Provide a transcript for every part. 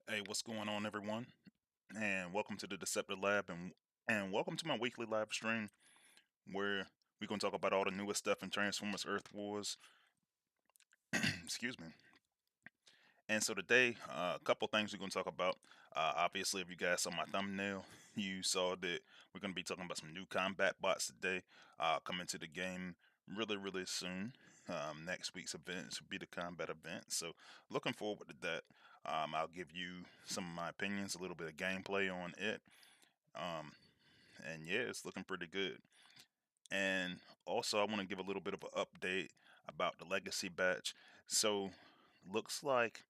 Hey, what's going on, everyone? And welcome to the Deceptilab, and welcome to my weekly live stream where we're gonna talk about all the newest stuff in Transformers Earth Wars. Excuse me. And so today, a couple things we're gonna talk about. Obviously, if you guys saw my thumbnail, you saw that we're gonna be talking about some new combat bots today, coming to the game really soon. Next week's events will be the combat event, so looking forward to that. I'll give you some of my opinions, a little bit of gameplay on it. Um, and yeah, it's looking pretty good. And also, I want to give a little bit of an update about the Legacy batch. So, looks like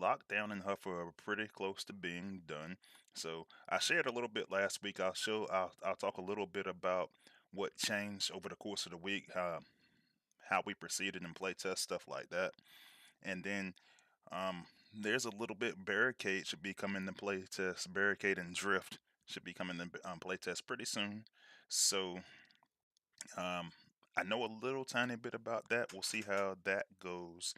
Lockdown and Huffer are pretty close to being done. So I shared a little bit last week. I'll talk a little bit about what changed over the course of the week, how we proceeded in playtest, stuff like that. And then there's a little bit barricade should be coming to playtest. Barricade and drift should be coming to playtest pretty soon. So um, I know a little tiny bit about that. We'll see how that goes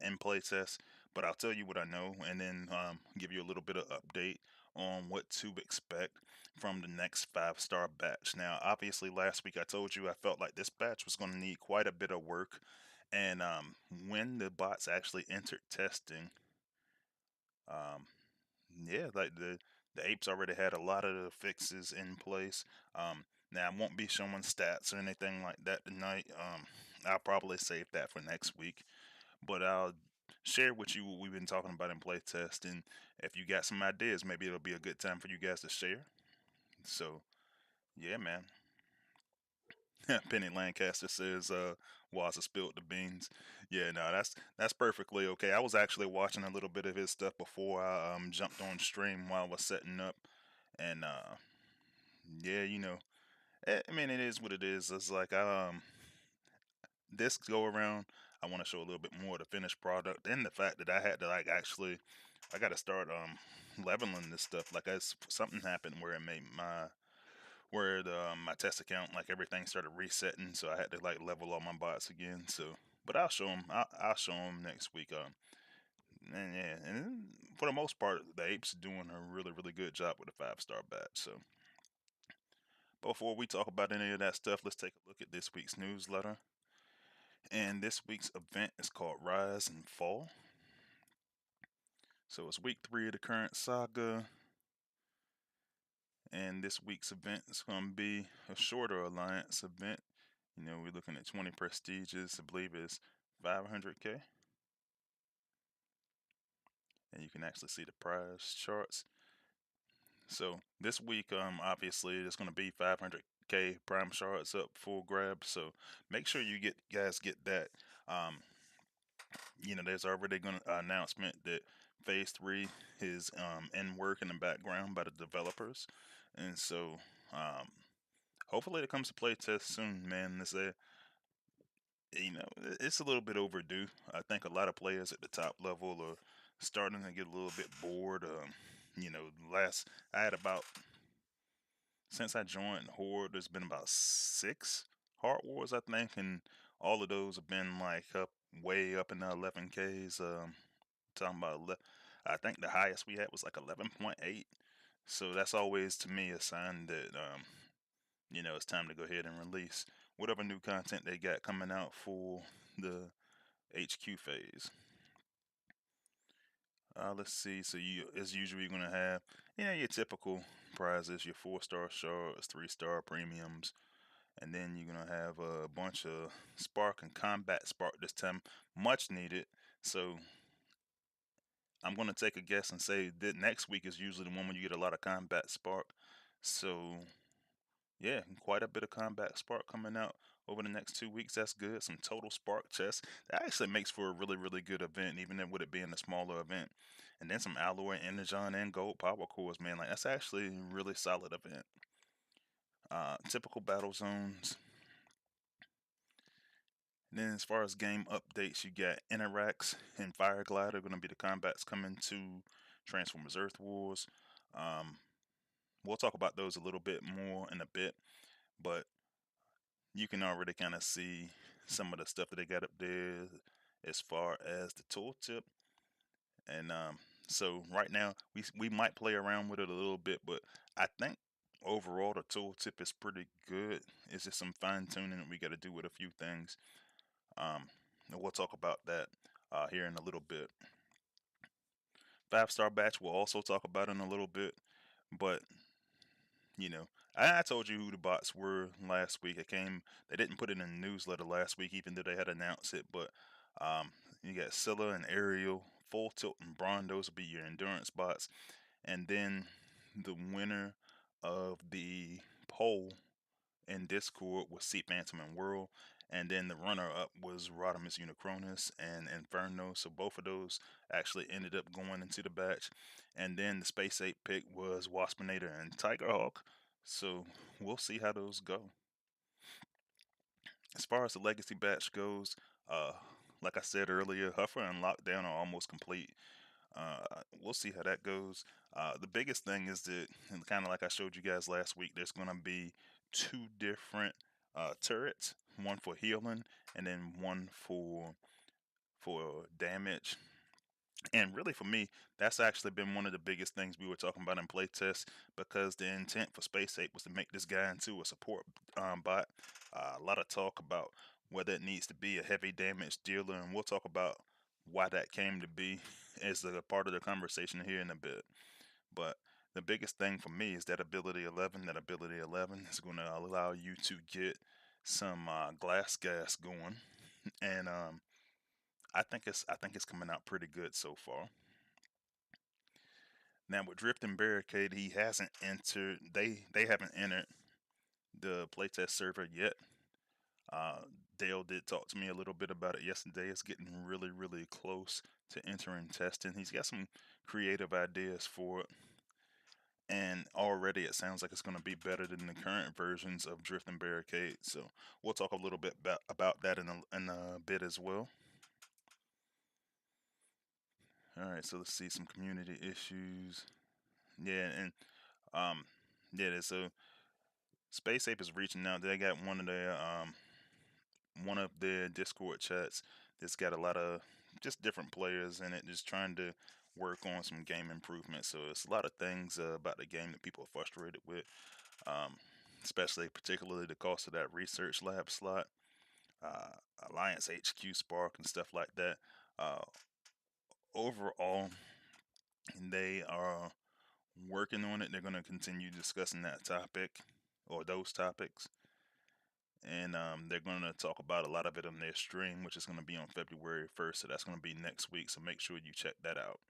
in playtest. But I'll tell you what I know, and then give you a little bit of update on what to expect from the next 5-star batch. Now, obviously, last week I told you I felt like this batch was going to need quite a bit of work, and when the bots actually entered testing, um, yeah, like the apes already had a lot of the fixes in place. Now I won't be showing stats or anything like that tonight. I'll probably save that for next week, but I'll share with you what we've been talking about in playtest, and if you got some ideas, maybe it'll be a good time for you guys to share. So yeah, man. Penny Lancaster says, Waza spilled the beans. Yeah, no, that's perfectly okay. I was actually watching a little bit of his stuff before I jumped on stream while I was setting up, and yeah, I mean, it is what it is. It's like this go around, I want to show a little bit more of the finished product, and the fact that I had to like actually, I got to start leveling this stuff. Like, something happened where it made my test account, like, everything started resetting, so I had to like level all my bots again. So, but I'll show them. I'll show them next week. And yeah, and for the most part, the apes doing a really really good job with a 5-star batch. So, before we talk about any of that stuff, let's take a look at this week's newsletter. And this week's event is called Rise and Fall. So it's week 3 of the current saga. And this week's event is going to be a shorter alliance event. We're looking at 20 prestiges. I believe it's 500k. And you can actually see the prize charts. So this week, obviously, there's going to be 500k prime shards up for grab. So make sure you guys get that. There's already going to announcement that Phase 3 is in work in the background by the developers, and so hopefully it comes to play test soon, man. It's a little bit overdue. I think a lot of players at the top level are starting to get a little bit bored. Last I had about since I joined Horde, there's been about 6 Heart Wars, I think, and all of those have been like up way up in the 11Ks. Talking about, I think the highest we had was like 11.8. So that's always to me a sign that it's time to go ahead and release whatever new content they got coming out for the HQ phase. Let's see. So as usual, you're gonna have your typical prizes, your 4-star shards, 3-star premiums, and then you're gonna have a bunch of spark and combat spark this time, much needed. So I'm gonna take a guess and say that next week is usually the one when you get a lot of combat spark. So yeah, quite a bit of combat spark coming out over the next 2 weeks. That's good. Some total spark chests. That actually makes for a really, really good event, even with it being a smaller event. And then some alloy, energon, and gold power cores, man. Like, that's actually a really solid event. Typical battle zones. And then as far as game updates, you got Enerax and Fireglide are going to be the combats coming to Transformers Earth Wars. Um, we'll talk about those a little bit more in a bit, but you can already kind of see some of the stuff that they got up there as far as the tooltip. And so right now we might play around with it a little bit, but I think overall the tooltip is pretty good. It's just some fine tuning that we got to do with a few things. And we'll talk about that here in a little bit. 5-star batch we'll also talk about in a little bit, but I told you who the bots were last week. They didn't put it in the newsletter last week, even though they had announced it. But you got Scylla and Ariel, Full Tilt and Brawn. Those will be your endurance bots. And then the winner of the poll in Discord was Sea Phantom and Whirl. and then the runner-up was Rodimus Unicronus and Inferno. So both of those actually ended up going into the batch, and then the Space Ape pick was Waspinator and Tigerhawk. So we'll see how those go. As far as the Legacy batch goes, uh, like I said earlier, Huffer and Lockdown are almost complete. We'll see how that goes. The biggest thing is that, and kind of like I showed you guys last week, there's going to be two different turrets, one for healing and then one for damage. And really, for me, that's actually been one of the biggest things we were talking about in playtest, because the intent for Space Ape was to make this guy into a support bot. A lot of talk about whether it needs to be a heavy damage dealer, and we'll talk about why that came to be as a part of the conversation here in a bit. But the biggest thing for me is that ability 11. That ability 11 is going to allow you to get some glass gas going, and I think it's coming out pretty good so far. Now with Drift and Barricade, he hasn't entered. They haven't entered the playtest server yet. Uh, Dale did talk to me a little bit about it yesterday. It's getting really, really close to entering testing. He's got some creative ideas for it, and already it sounds like it's going to be better than the current versions of Drift and Barricade. So we'll talk a little bit about that in a bit as well. All right, so let's see some community issues. Yeah, and um, yeah, so Space Ape is reaching out. They got one of their Discord chats that's got a lot of just different players in it, just trying to work on some game improvements. So it's a lot of things about the game that people are frustrated with, um, especially particularly the cost of that research lab slot, uh, Alliance HQ Spark, and stuff like that. Uh, Overall, they are working on it. They're going to continue discussing that topic or those topics, and they're going to talk about a lot of it on their stream, which is going to be on February 1st. So that's going to be next week. So make sure you check that out,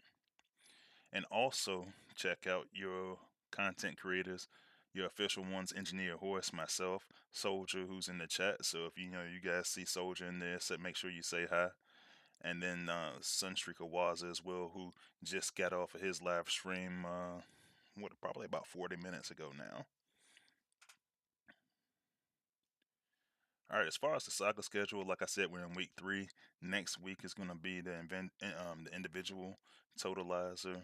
and also check out your content creators, your official ones, Engineer Horse, myself, Soldier, who's in the chat. So if you guys see Soldier in there, so make sure you say hi. And then Sunstreaker Waza as well, who just got off of his live stream, probably about 40 minutes ago now. All right, as far as the saga schedule, like I said, we're in week 3. Next week is going to be the individual totalizer,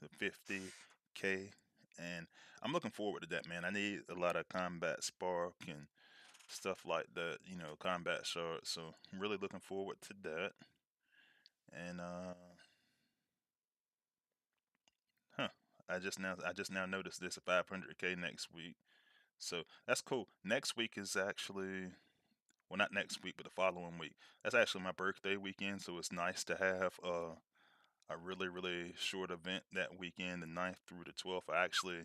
the 50K, and I'm looking forward to that, man. I need a lot of combat spark and stuff like that, combat shards. So I'm really looking forward to that. And huh, I just now noticed this, a 500K next week. So that's cool. Next week is actually, well, not next week, but the following week. That's actually my birthday weekend, so it's nice to have a really, really short event that weekend, the 9th through the 12th.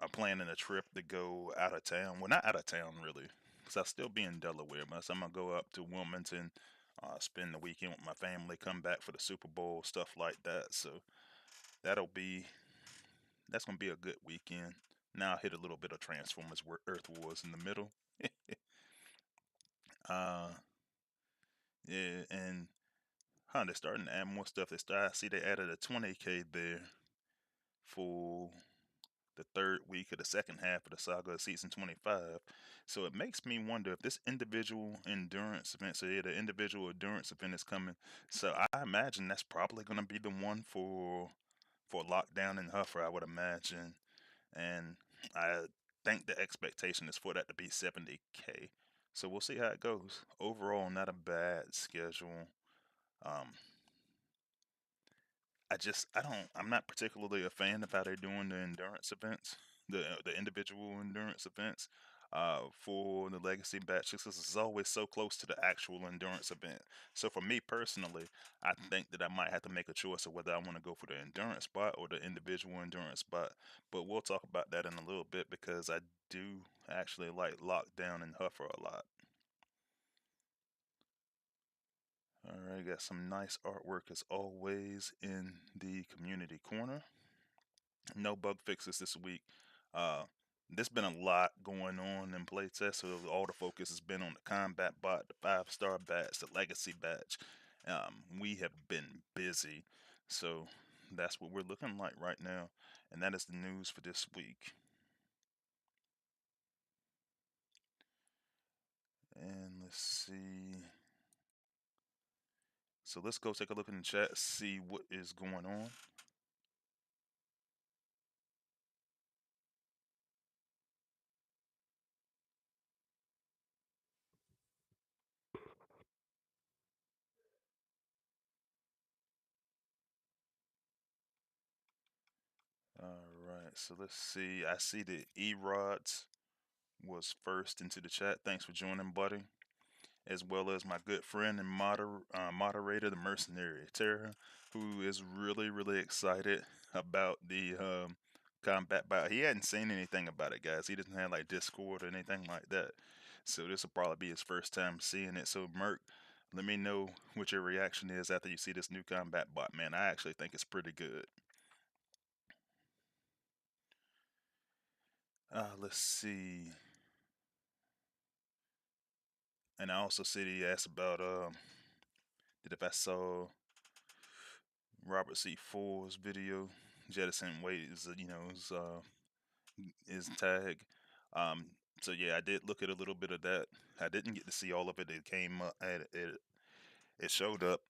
I'm planning a trip to go out of town. Well, not out of town, really, because I'll still be in Delaware, but I'm going to go up to Wilmington, spend the weekend with my family, come back for the Super Bowl, stuff like that. So that'll be, that's going to be a good weekend. Now I'll hit a little bit of Transformers Earth Wars in the middle. uh, yeah, and they're starting to add more stuff. I see they added a 20K there for the third week of the second half of the saga of season 25. So it makes me wonder if this individual endurance event, so yeah, the individual endurance event is coming. So I imagine that's probably going to be the one for Lockdown and Huffer, I would imagine. And I think the expectation is for that to be 70K. So we'll see how it goes. Overall, not a bad schedule. Um, I'm not particularly a fan of how they're doing the endurance events, the individual endurance events, for the legacy batch, because it's always so close to the actual endurance event. So for me personally, I think that I might have to make a choice of whether I want to go for the endurance spot or the individual endurance spot. But we'll talk about that in a little bit, because I do actually like Lockdown and Huffer a lot. All right, got some nice artwork as always in the community corner. No bug fixes this week. Uh, there's been a lot going on in playtest, so all the focus has been on the combat bot, the 5-star batch, the legacy batch. We have been busy, so that's what we're looking like right now, and that is the news for this week. And let's see. So let's go take a look in the chat, see what is going on. All right, so let's see. I see that E-Rods was first into the chat. Thanks for joining, buddy. As well as my good friend and moderator, the mercenary Tara, who is really excited about the combat bot. He hadn't seen anything about it, guys. He doesn't have like Discord or anything like that. So this will probably be his first time seeing it. So Merc, let me know what your reaction is after you see this new combat bot, man. I actually think it's pretty good. Let's see. And I also see he asked about that if I saw Robert C. Ford's video, Jettison Weight is his tag. Um, so yeah, I did look at a little bit of that. I didn't get to see all of it. It came up at it showed up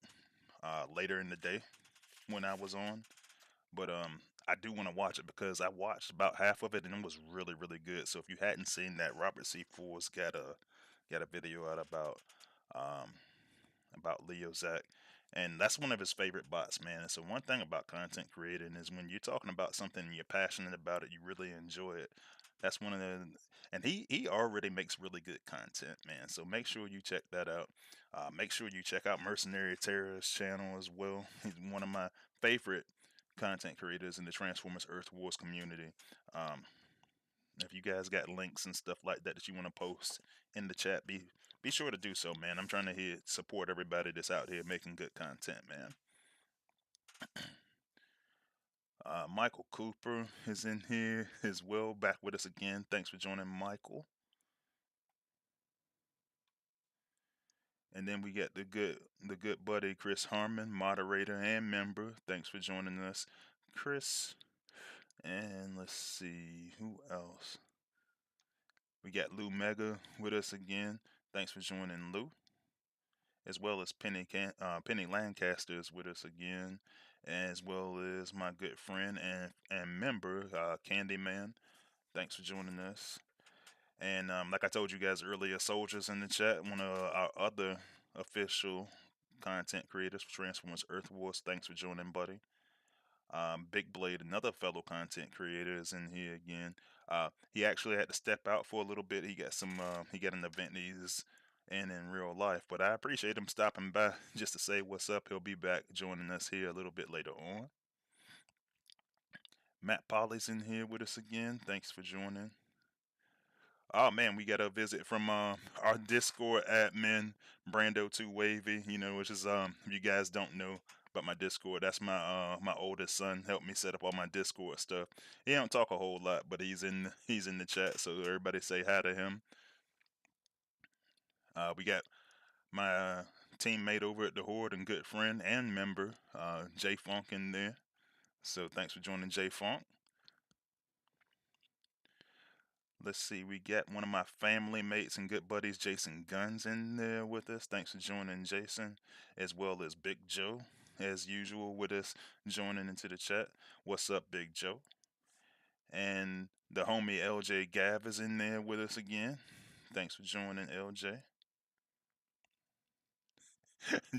later in the day when I was on. But I do want to watch it because I watched about half of it and it was really good. So if you hadn't seen that, Robert C. Ford's got a video out um, about Leo Zach. And that's one of his favorite bots, man. And so one thing about content creating is when you're talking about something and you're passionate about it, you really enjoy it. That's one of the and he already makes really good content, man. So make sure you check that out. Make sure you check out Mercenary Terrorist channel as well. He's one of my favorite content creators in the Transformers Earth Wars community. Um, if you guys got links and stuff like that that you want to post in the chat, be sure to do so, man. I'm trying to support everybody that's out here making good content, man. Michael Cooper is in here as well, back with us again. Thanks for joining, Michael. And then we got the good buddy Chris Harmon, moderator and member. Thanks for joining us, Chris. And let's see who else. We got Lou Mega with us again. Thanks for joining, Lou. As well as Penny Lancaster is with us again, as well as my good friend and member Candyman. Thanks for joining us. And like I told you guys earlier, Soldiers in the chat, one of our other official content creators for Transformers Earth Wars. Thanks for joining, buddy. Big Blade, another fellow content creator, is in here again. He actually had to step out for a little bit. He got an event he's in real life, but I appreciate him stopping by just to say what's up. He'll be back joining us here a little bit later on. Matt Polly's in here with us again. Thanks for joining. Oh man, we got a visit from our Discord admin, Brando2Wavy. Which is if you guys don't know about my Discord, that's my oldest son. Helped me set up all my Discord stuff. He don't talk a whole lot, but he's in the chat, so everybody say hi to him. We got my teammate over at the Horde and good friend and member, J Funk in there. So thanks for joining, J Funk. Let's see, we got one of my family mates and good buddies, Jason Guns, in there with us. Thanks for joining, Jason, as well as Big Joe, as usual, with us joining into the chat. What's up, Big Joe? And the homie LJ Gav is in there with us again. Thanks for joining, LJ.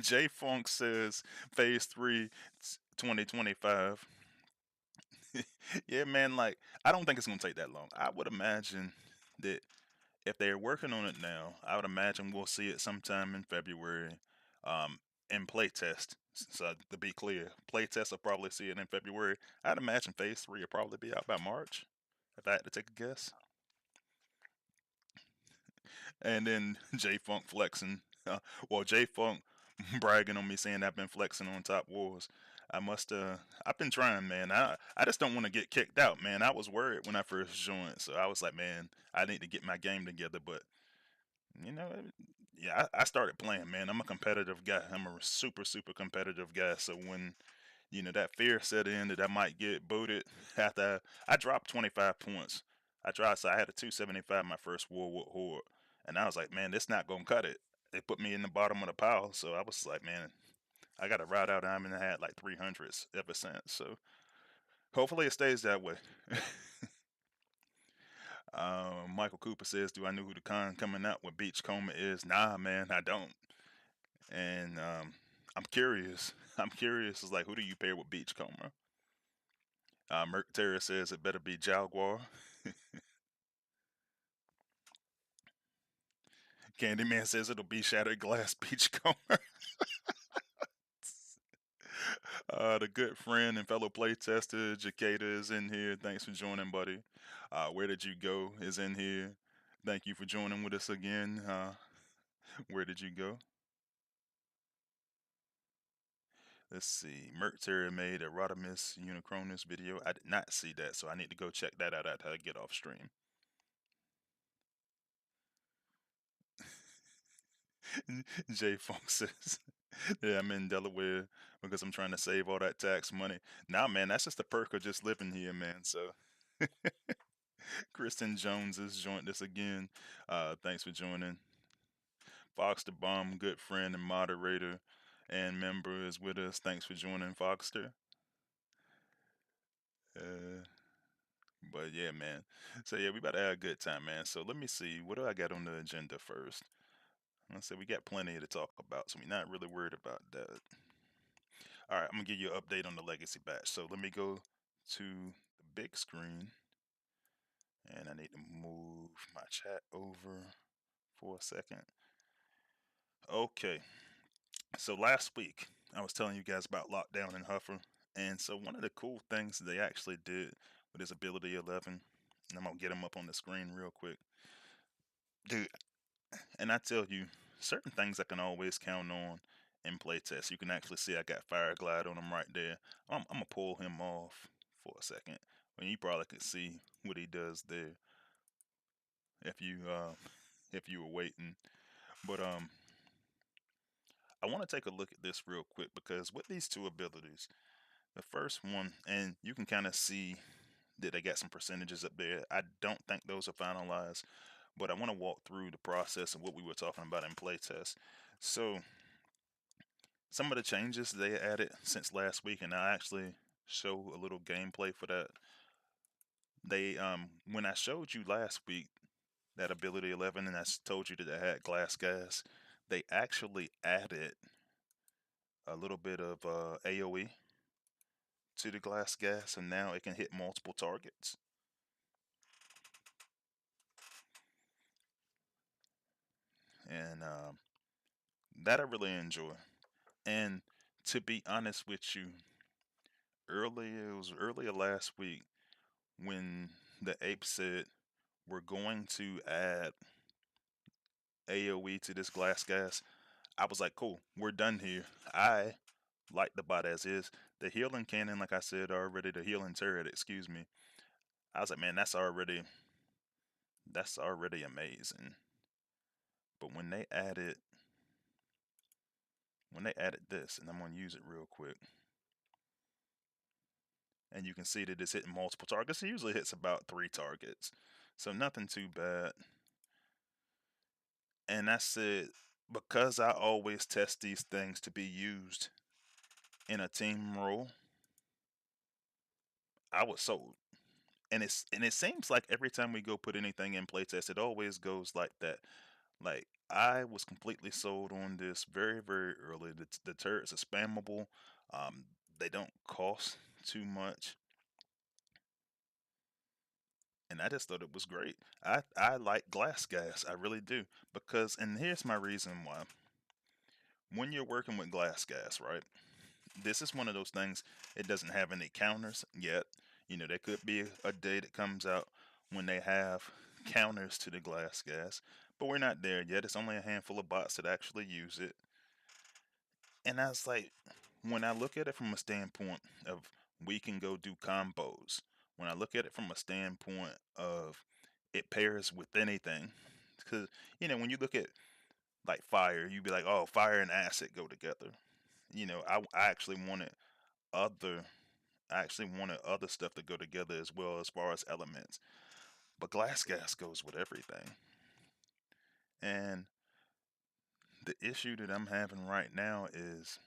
J Funk says Phase 3 2025. Yeah, man, like, I don't think it's going to take that long. I would imagine that if they're working on it now, I would imagine we'll see it sometime in February, in playtest. So to be clear, playtest will probably see it in February. I'd imagine Phase 3 will probably be out by March, if I had to take a guess. And then J Funk flexing, J Funk bragging on me saying I've been flexing on Top Wars. I must I've been trying, man. I just don't want to get kicked out, man. I was worried when I first joined, so I was like, man, I need to get my game together. But you know, yeah, I started playing, man. I'm a competitive guy. I'm a super competitive guy. So when that fear set in that I might get booted after I dropped 25 points. So I had a 275 my first war with Horde, and I was like, man, this not gonna cut it. They put me in the bottom of the pile, so I was like, man, I got to ride out. I'm in. I had like 300s ever since. So hopefully it stays that way. Michael Cooper says, "Do I know who the con coming out with Beachcomber is?" Nah, man, I don't. And I'm curious. I'm curious. It's like, who do you pair with Beachcomber? Merc Terror says it better be Jaguar. Candyman says it'll be Shattered Glass Beachcomber. The good friend and fellow playtester Jacada is in here. Thanks for joining, buddy. Where did you go? Is in here. Thank you for joining with us again. Where did you go? Let's see. Merc Terror made a Rodimus Unicronus video. I did not see that, so I need to go check that out after I get off stream. J Funk says, "Yeah, I'm in Delaware because I'm trying to save all that tax money." Nah, man, that's just the perk of just living here, man. So, Kristen Jones has joined us again. Thanks for joining. Fox the Bomb, good friend and moderator and member, is with us. Thanks for joining, Foxter. Uh, but yeah, man. So yeah, we about to have a good time, man. So let me see. What do I got on the agenda first? Let's say we got plenty to talk about, so we're not really worried about that. All right, I'm gonna give you an update on the legacy batch. So let me go to the big screen, and I need to move my chat over for a second. Okay, so last week I was telling you guys about Lockdown and Huffer, and so one of the cool things they actually did with his ability 11, and I'm gonna get him up on the screen real quick, dude. And I tell you, certain things I can always count on in playtest. You can actually see I got Fireglide on him right there. I'm gonna pull him off for a second. When you probably could see what he does there if you if you were waiting. But I want to take a look at this real quick because with these two abilities, the first one, and you can kind of see that they got some percentages up there. I don't think those are finalized, but I want to walk through the process of what we were talking about in playtest. So some of the changes they added since last week, and I actually show a little gameplay for that. They when I showed you last week that ability 11, and I told you that I had glass gas, they actually added a little bit of AOE to the glass gas, and now it can hit multiple targets. And that I really enjoy. And to be honest with you, it was earlier last week when the ape said we're going to add AoE to this glass gas. I was like, cool, we're done here. I like the bot as is. The healing cannon, like I said already, the healing turret, excuse me. I was like, man, that's already amazing. But when they added this, and I'm gonna use it real quick, and you can see that it's hitting multiple targets. It usually hits about 3 targets, so nothing too bad. And I said, because I always test these things to be used in a team role, I was sold. And it seems like every time we go put anything in playtest, it always goes like that. Like I was completely sold on this very early. The turrets are spammable. Um, they don't cost too much, and I just thought it was great. I like glass gas, I really do, because and here's my reason why. When you're working with glass gas, right? This is one of those things. It doesn't have any counters yet. There could be a day that comes out when they have counters to the glass gas, but we're not there yet. It's only a handful of bots that actually use it. And I was like, when I look at it from a standpoint of we can go do combos, when I look at it from a standpoint of it pairs with anything, because when you look at like fire, you'd be like, oh, fire and acid go together. I actually wanted other, I actually wanted other stuff to go together as well as far as elements, but glass gas goes with everything. And the issue that I'm having right now is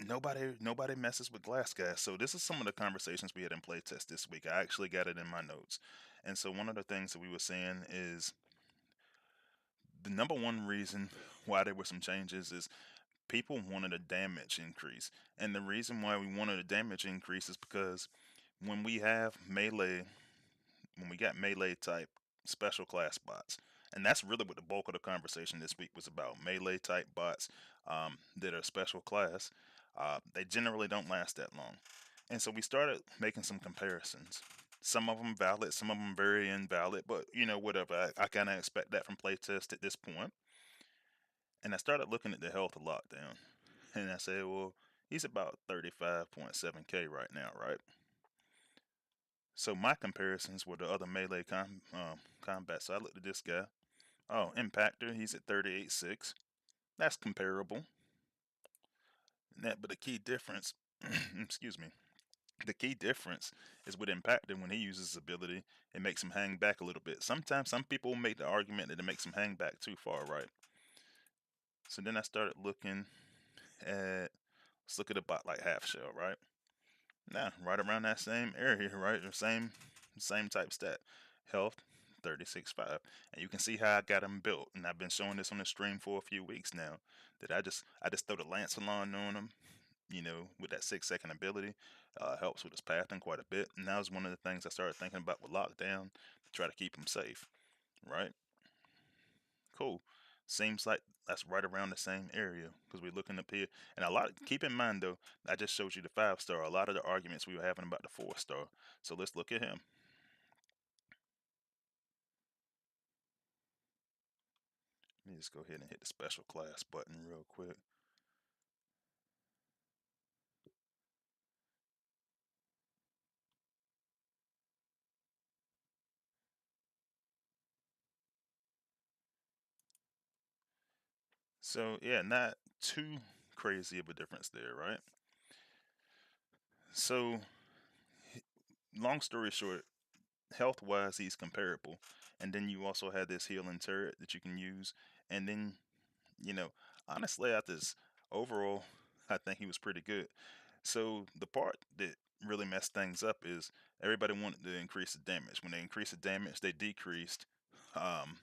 nobody messes with glass gas. So this is some of the conversations we had in playtest this week. I actually got it in my notes. And so one of the things that we were saying is the number one reason why there were some changes is people wanted a damage increase. And the reason why we wanted a damage increase is because when we have melee, when we got melee type special class bots, and that's really what the bulk of the conversation this week was about, melee type bots that are special class. They generally don't last that long. And so we started making some comparisons. Some of them valid, some of them very invalid, but whatever. I kind of expect that from playtest at this point. And I started looking at the health of Lockdown. And I said, well, he's about 35.7k right now, right? So my comparisons were the other melee combat. So I looked at this guy. Oh, Impactor, he's at 38.6. That's comparable. But the key difference, excuse me, the key difference is with Impactor when he uses his ability, it makes him hang back a little bit. Sometimes some people make the argument that it makes him hang back too far, right? So then I started looking at, let's look at a bot like Half Shell, right? Now, right around that same area, right? The same type stat. Health, 36.5. And you can see how I got him built. And I've been showing this on the stream for a few weeks now. That I just throw the Lancelot on him, with that 6-second ability. Helps with his pathing quite a bit. And that was one of the things I started thinking about with Lockdown to try to keep him safe. Right? Cool. Seems like that's right around the same area because we're looking up here. And keep in mind though, I just showed you the 5-star. A lot of the arguments we were having about the 4-star. So let's look at him. Let me just go ahead and hit the special class button real quick. So yeah, not too crazy of a difference there, right? So long story short, health wise he's comparable. And then you also have this healing turret that you can use. And then, you know, honestly at this overall I think he was pretty good. So the part that really messed things up is everybody wanted to increase the damage. When they increased the damage, um,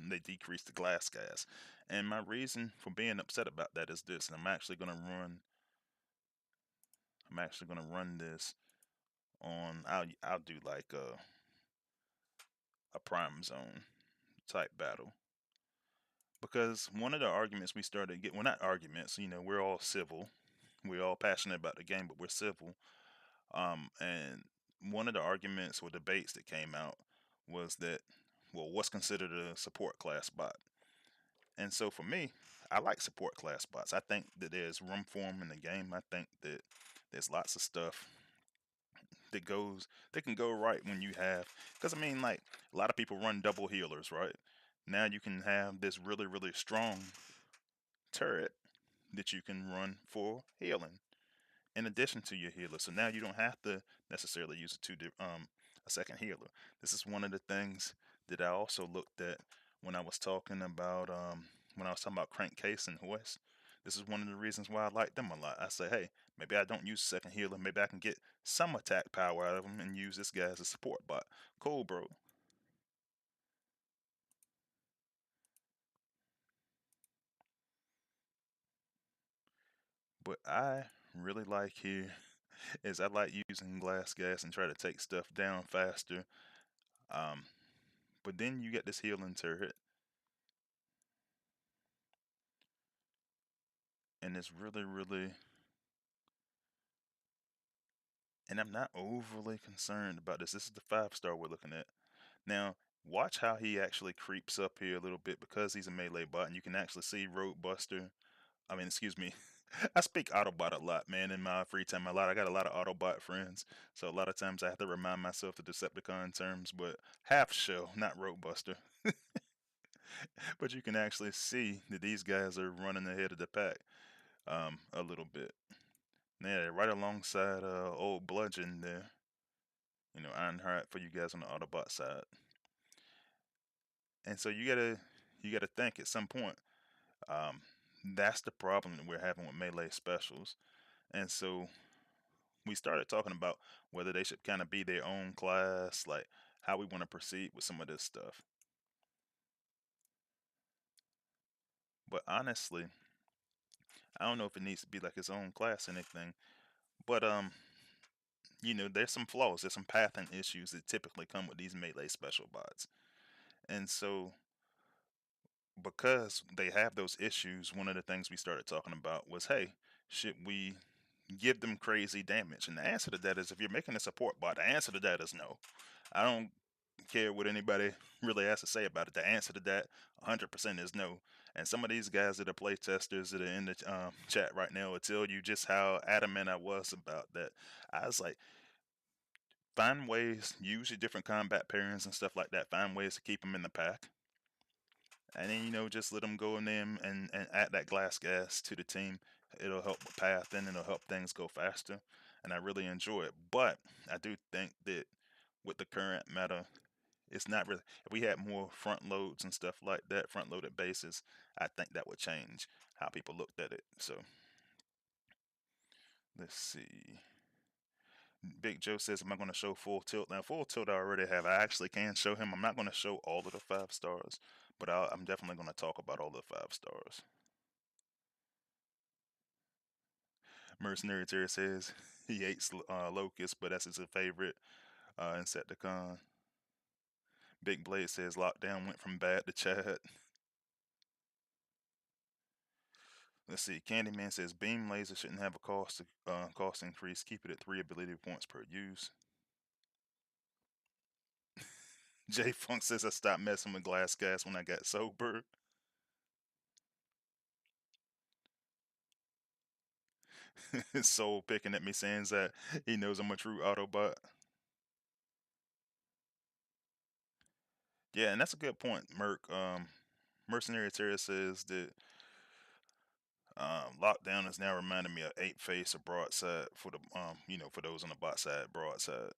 they decreased the glass gas. And my reason for being upset about that is this, and I'm actually gonna run this on. I'll do like a prime zone type battle because one of the arguments we started getting, well, not arguments, we're all civil, we're all passionate about the game, but we're civil. And one of the arguments or debates that came out was that, well, what's considered a support class bot? And so for me, I like support class bots. I think that there's room for them in the game. I think that there's lots of stuff that can go right when you have, because I mean, like a lot of people run double healers, right? Now you can have this really, really strong turret that you can run for healing in addition to your healer. So now you don't have to necessarily use a second healer. This is one of the things that I also looked at when I was talking about Crankcase and Hoist. This is one of the reasons why I like them a lot. I say, hey, maybe I don't use a second healer. Maybe I can get some attack power out of them and use this guy as a support bot. Cool, bro. What I really like here is I like using glass gas and try to take stuff down faster. Um, but then you get this healing turret, and it's really, really, and I'm not overly concerned about this. This is the 5-star we're looking at. Now, watch how he actually creeps up here a little bit because he's a melee bot, and you can actually see Roadbuster I mean, excuse me. I speak Autobot a lot, man, in my free time. A lot. I got a lot of Autobot friends, so a lot of times I have to remind myself the Decepticon terms. But half shell, not Roadbuster. But you can actually see that these guys are running ahead of the pack a little bit. Yeah, they're right alongside old Bludgeon there. You know, Ironheart for you guys on the Autobot side. And so you gotta think at some point. Um, that's the problem that we're having with melee specials. And so we started talking about whether they should kind of be their own class, like how we want to proceed with some of this stuff. But honestly, I don't know if it needs to be like its own class or anything. But there's some flaws, there's some pathing issues that typically come with these melee special bots. And so because they have those issues, one of the things we started talking about was, hey, should we give them crazy damage? And the answer to that is, if you're making a support bot, the answer to that is no. I don't care what anybody really has to say about it. The answer to that 100% is no. And some of these guys that are play testers that are in the chat right now will tell you just how adamant I was about that. I was like, find ways, use your different combat pairings and stuff like that. Find ways to keep them in the pack. And then, just let them go in there and add that glass gas to the team. It'll help with pathing, it'll help things go faster. And I really enjoy it. But I do think that with the current meta, it's not really. If we had more front loads and stuff like that, front loaded bases, I think that would change how people looked at it. So let's see. Big Joe says, "Am I going to show full tilt?" Now, full tilt I already have. I actually can show him. I'm not going to show all of the 5 stars, but I'm definitely going to talk about all the 5 stars. Mercenary Terry says he hates Locust, but that's his favorite Insecticon. Big Blade says Lockdown went from bad to Chad. Let's see. Candyman says Beam Laser shouldn't have a cost increase. Keep it at 3 ability points per use. J Funk says I stopped messing with glass gas when I got sober. Soul picking at me saying that he knows I'm a true Autobot. Yeah, and that's a good point, Merc. Mercenary Terror says that Lockdown is now reminding me of Eight Face or Broadside for the for those on the bot side, Broadside.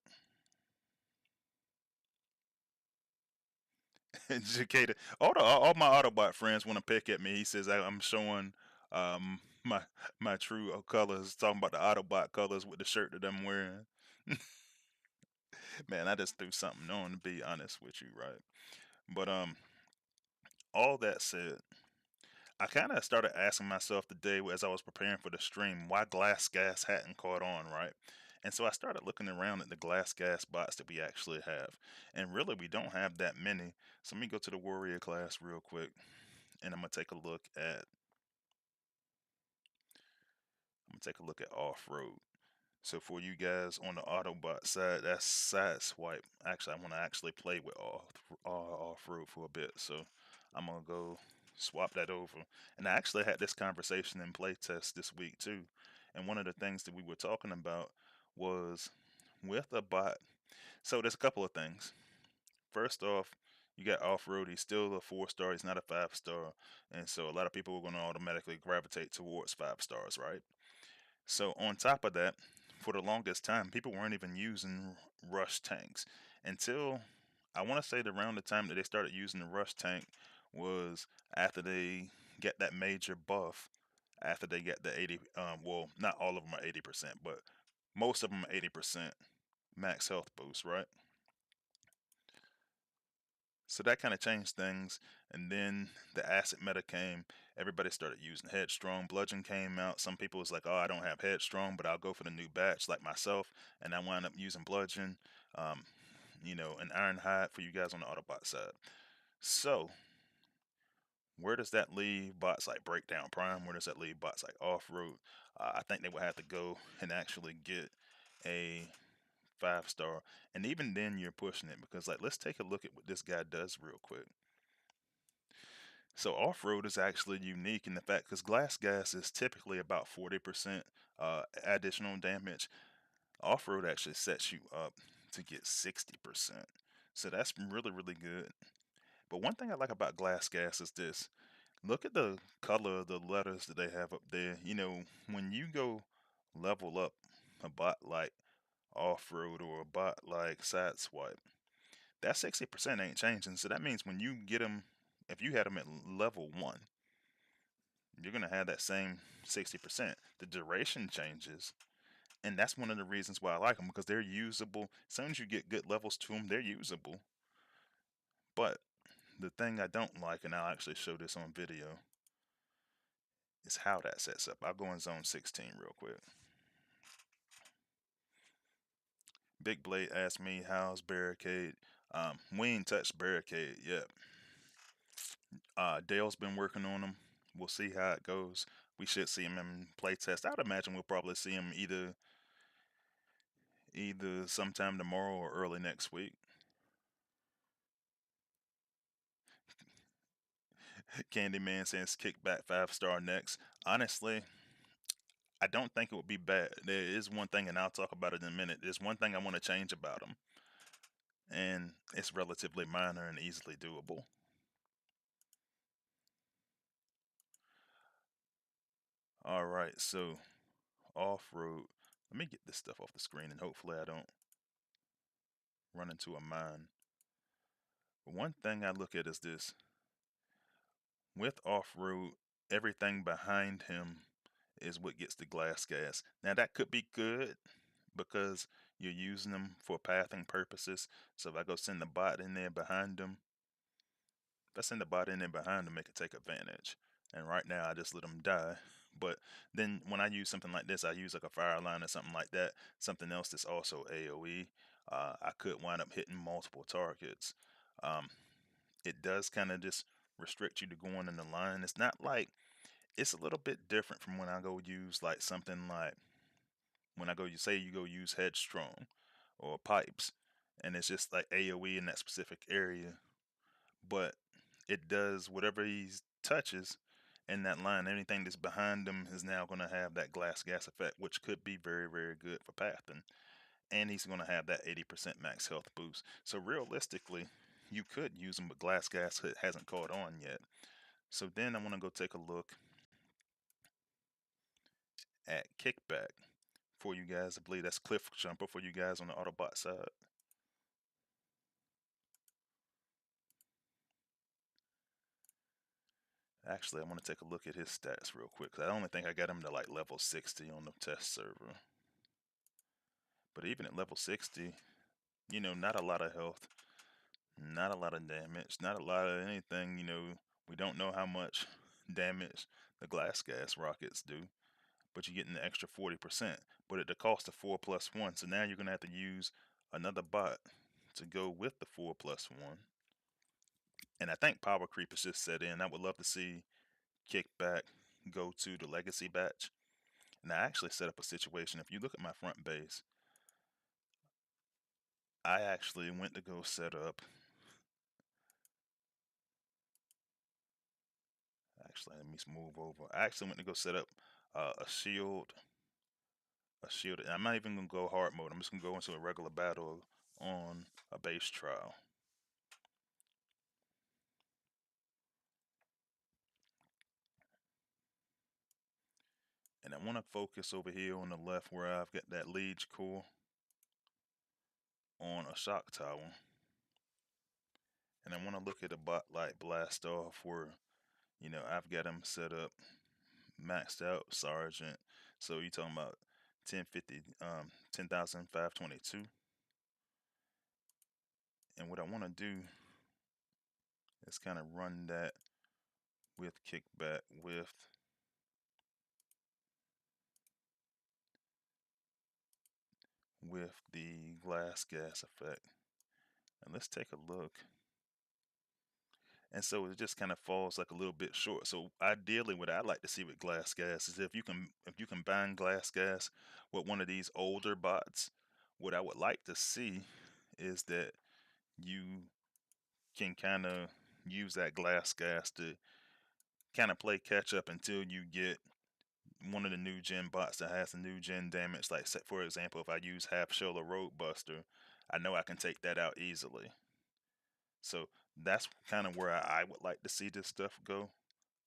Educated. All my Autobot friends want to pick at me. He says I'm showing my true colors, talking about the Autobot colors with the shirt that I'm wearing. Man, I just threw something on, to be honest with you, right? But all that said, I kind of started asking myself today as I was preparing for the stream why glass gas hadn't caught on, right? And so I started looking around at the glass gas bots that we actually have. And really, we don't have that many. So let me go to the warrior class real quick, and I'm gonna take a look at off-road. So for you guys on the Autobot side, that's side swipe. Actually, I want to actually play with off-road for a bit. So I'm gonna go swap that over. And I actually had this conversation in playtest this week too. And one of the things that we were talking about was with a bot. So there's a couple of things. First off, you got off-road. He's still a 4 star. He's not a 5 star. And so a lot of people are going to automatically gravitate towards 5 stars, right? So on top of that, for the longest time, people weren't even using rush tanks until I want to say around the time that they started using the rush tank was after they get that major buff. After they get the 80, well, not all of them are 80%, but most of them are 80% max health boost, right? So that kind of changed things. And then the acid meta came. Everybody started using Headstrong. Bludgeon came out. Some people was like, oh, I don't have Headstrong, but I'll go for the new batch like myself. And I wound up using Bludgeon, um, an Ironhide for you guys on the Autobot side. So where does that leave bots like Breakdown Prime? Where does that leave bots like Off-Road? I think they would have to go and actually get a 5 star. And even then you're pushing it because, like, let's take a look at what this guy does real quick. So off-road is actually unique in the fact because glass gas is typically about 40% additional damage. Off-road actually sets you up to get 60%. So that's really, really good. But one thing I like about glass gas is this. Look at the color of the letters that they have up there. When you go level up a bot like off-road or a bot like sideswipe, that 60% ain't changing. So that means when you get them, if you had them at level 1, you're going to have that same 60%. The duration changes, and that's one of the reasons why I like them, because they're usable. As soon as you get good levels to them, they're usable. But the thing I don't like, and I'll actually show this on video, is how that sets up. I'll go in zone 16 real quick. Big Blade asked me, how's Barricade? We ain't touched Barricade yet. Dale's been working on them. We'll see how it goes. We should see him in playtest. I'd imagine we'll probably see him either sometime tomorrow or early next week. Candyman says Kickback 5-star next. Honestly, I don't think it would be bad. There is one thing, and I'll talk about it in a minute. There's one thing I want to change about him, and it's relatively minor and easily doable. All right, so off-road. Let me get this stuff off the screen, and hopefully I don't run into a mine. But one thing I look at is this. With off-road, everything behind him is what gets the glass gas. Now that could be good because you're using them for pathing purposes. So if I go send the bot in there behind them, if I send the bot in there behind them, it could take advantage. And right now I just let them die. But then when I use something like this, I use like a fire line or something like that, something else that's also AoE. I could wind up hitting multiple targets. Um, it does kind of just restrict you to going in the line. It's not like, it's a little bit different from when I go use like something like when I go, you say you go use Headstrong or Pipes, and it's just like AoE in that specific area, but it does whatever he touches in that line. Anything that's behind him is now going to have that glass gas effect, which could be very, very good for pathing. And he's going to have that 80% max health boost. So realistically, you could use him, but glass gas hasn't caught on yet. So then I want to go take a look at Kickback for you guys. I believe that's Cliff Jumper for you guys on the Autobot side. Actually, I want to take a look at his stats real quick, because I only think I got him to like level 60 on the test server. But even at level 60, not a lot of health, not a lot of damage, not a lot of anything. We don't know how much damage the glass gas rockets do, but you're getting the extra 40%, but at the cost of 4+1. So now you're going to have to use another bot to go with the 4+1. And I think power creep is just set in. I would love to see Kickback go to the legacy batch. And I actually set up a situation. If you look at my front base, I actually went to go set up. Actually, let me move over. I actually went to go set up a shield. And I'm not even gonna go hard mode. I'm just gonna go into a regular battle on a base trial. And I want to focus over here on the left where I've got that Liege core on a shock tower. And I want to look at a bot like Blast Off where, I've got him set up, maxed out Sergeant. So you're talking about 1050, 10,522. And what I want to do is kind of run that with Kickback with the glass gas effect. And let's take a look. And so it just kind of falls like a little bit short. So ideally, what I'd like to see with glass gas is if you combine glass gas with one of these older bots, what I would like to see is that you can kind of use that glass gas to kind of play catch up until you get one of the new gen bots that has the new gen damage. Like, for example, if I use Half Shell or Roadbuster, I know I can take that out easily. So that's kind of where I would like to see this stuff go.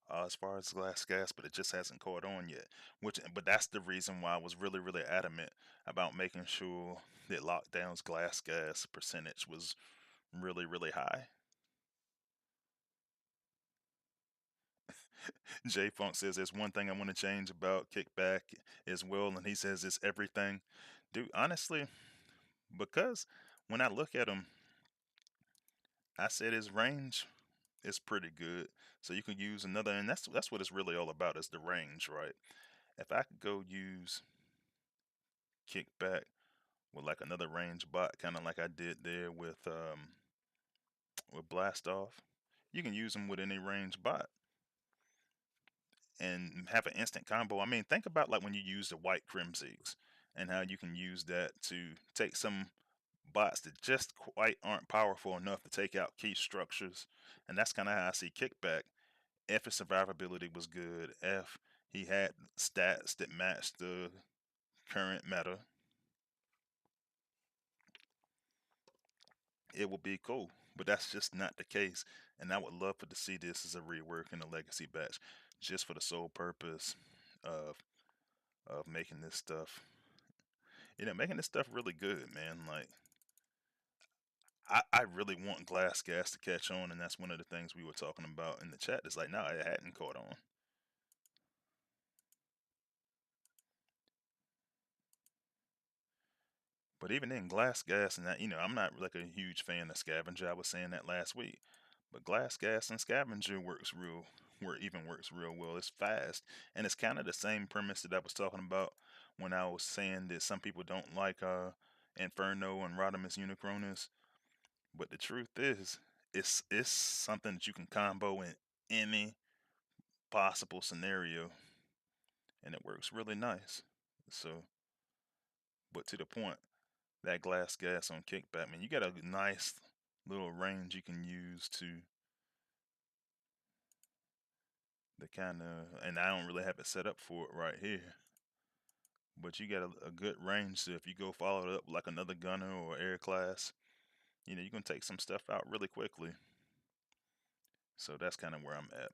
As far as glass gas, but it just hasn't caught on yet. But that's the reason why I was really, really adamant about making sure that lockdown's glass gas percentage was really, really high. J Funk says there's one thing I want to change about Kickback as well, and he says it's everything. Dude, honestly, because when I look at him, I said his range is pretty good. So you can use another, and that's what it's really all about is the range, right? If I could go use Kickback with like another range bot, kind of like I did there with Blast Off, you can use them with any range bot and have an instant combo. I mean, think about like when you use the white Crimseeks and how you can use that to take some bots that just quite aren't powerful enough to take out key structures. And that's kind of how I see Kickback. If his survivability was good, if he had stats that matched the current meta, it would be cool. But that's just not the case. And I would love for to see this as a rework in a legacy batch, just for the sole purpose of making this stuff, making this stuff really good, man. Like I really want glass gas to catch on, and that's one of the things we were talking about in the chat. It's like, no, it hadn't caught on. But even in glass gas and that, I'm not like a huge fan of scavenger. I was saying that last week. But glass gas and scavenger works real well. It's fast. And it's kind of the same premise that I was talking about when I was saying that some people don't like Inferno and Rodimus Unicronus. But the truth is, it's something that you can combo in any possible scenario and it works really nice. So, but to the point, that glass gas on Kickback, man, you got a nice little range you can use to the kind of, and I don't really have it set up for it right here, but you got a good range. So if you go follow it up like another gunner or air class, you can take some stuff out really quickly. So that's kind of where I'm at.